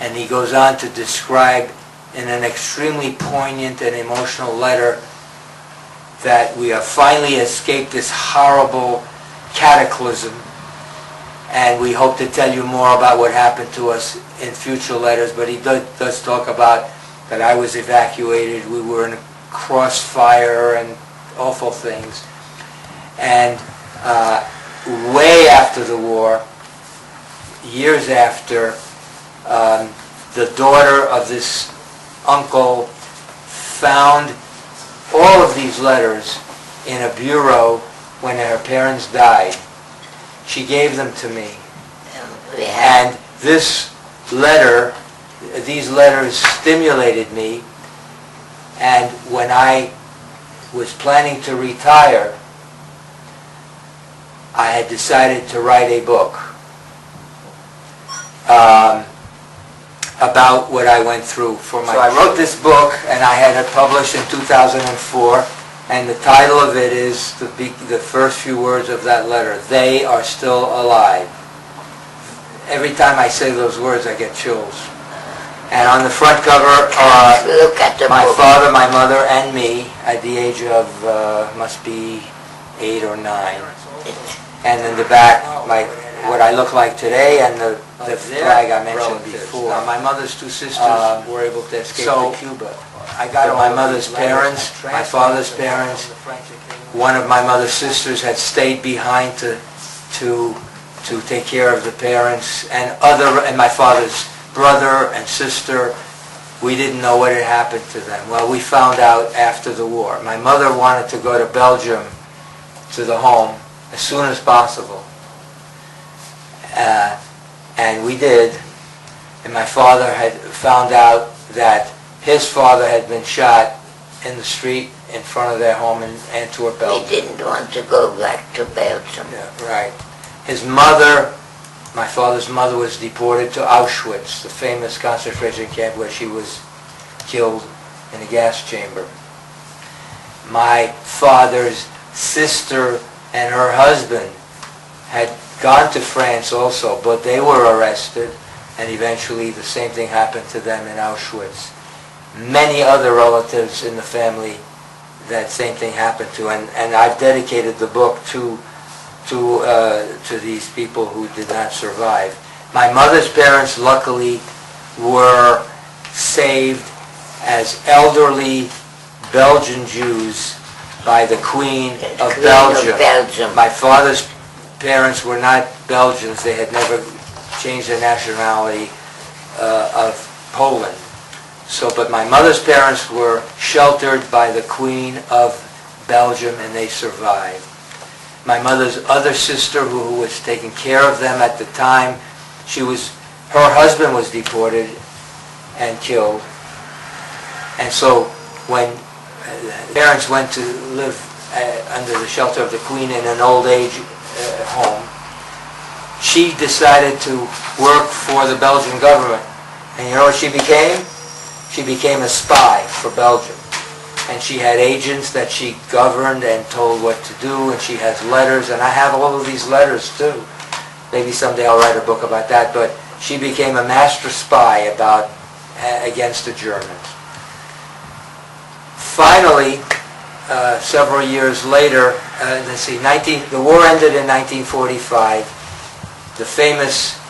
And he goes on to describe in an extremely poignant and emotional letter that we have finally escaped this horrible cataclysm, and we hope to tell you more about what happened to us in future letters. But he does talk about that I was evacuated, we were in a crossfire and awful things. And way after the war, years after, the daughter of this uncle found all of these letters in a bureau when her parents died. She gave them to me. And these letters stimulated me, and when I was planning to retire, I had decided to write a book about what I went through for my... So I wrote this book, and I had it published in 2004, and the title of it is the first few words of that letter: "They are still alive." Every time I say those words, I get chills. And on the front cover are my father, my mother, and me at the age of, must be 8 or 9. And in the back, what I look like today, and the flag I mentioned before. Now, my mother's two sisters were able to escape to Cuba. I got my mother's parents, my father's parents. One of my mother's sisters had stayed behind to take care of the parents, and my father's brother and sister. We didn't know what had happened to them. Well, we found out after the war. My mother wanted to go to Belgium, to the home, as soon as possible. And we did. And my father had found out that his father had been shot in the street in front of their home in Antwerp, Belgium. He didn't want to go back to Belgium. Yeah, right. His mother, my father's mother, was deported to Auschwitz, the famous concentration camp where she was killed in a gas chamber. My father's sister and her husband had gone to France also, but they were arrested, and eventually the same thing happened to them in Auschwitz. Many other relatives in the family that same thing happened to, and I've dedicated the book to these people who did not survive. My mother's parents, luckily, were saved as elderly Belgian Jews by the Queen of Belgium. My father's parents were not Belgians. They had never changed their nationality of Poland. But my mother's parents were sheltered by the Queen of Belgium, and they survived. My mother's other sister, who was taking care of them at the time, her husband was deported and killed. And so when parents went to live under the shelter of the Queen in an old age home, she decided to work for the Belgian government. And you know what she became? She became a spy for Belgium. And she had agents that she governed and told what to do, and she has letters, and I have all of these letters too. Maybe someday I'll write a book about that, but she became a master spy against the Germans. Finally, several years later, the war ended in 1945. The famous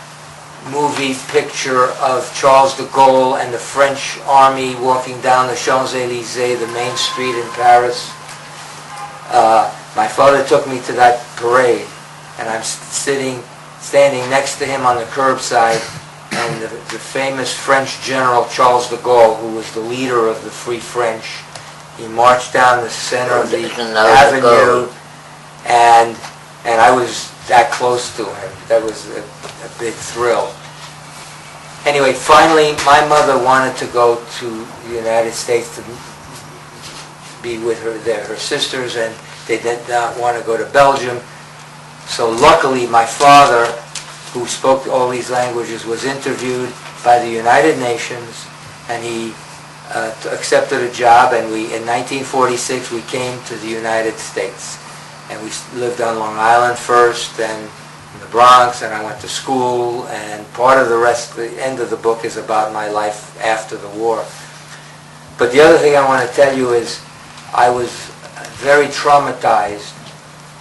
movie picture of Charles de Gaulle and the French army walking down the Champs-Élysées, the main street in Paris. My father took me to that parade, and I'm standing next to him on the curbside, and the famous French general Charles de Gaulle, who was the leader of the Free French, he marched down the center of the avenue, and I was that close to him. That was a big thrill. Anyway, finally, my mother wanted to go to the United States to be with her sisters, and they did not want to go to Belgium. So luckily, my father, who spoke all these languages, was interviewed by the United Nations, and he accepted a job, and in 1946, we came to the United States. And we lived on Long Island first, and in the Bronx, and I went to school, and part of the end of the book is about my life after the war. But the other thing I want to tell you is I was very traumatized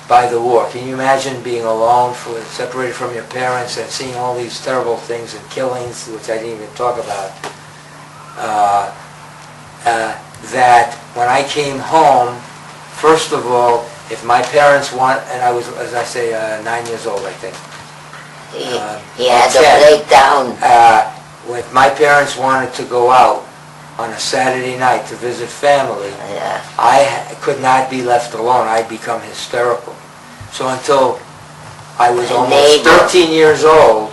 by the war. Can you imagine being alone, separated from your parents, and seeing all these terrible things and killings, which I didn't even talk about? That when I came home, first of all, if my parents and I was, as I say, 9 years old, I think. He had to break down. If my parents wanted to go out on a Saturday night to visit family, I could not be left alone. I'd become hysterical. So until I was almost 13 years old,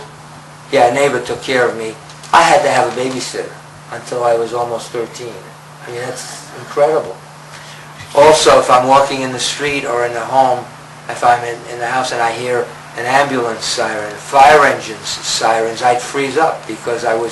a neighbor took care of me. I had to have a babysitter until I was almost 13. I mean, that's incredible. Also, if I'm walking in the street or in the home, if I'm in the house and I hear an ambulance siren, fire engines sirens, I'd freeze up because I was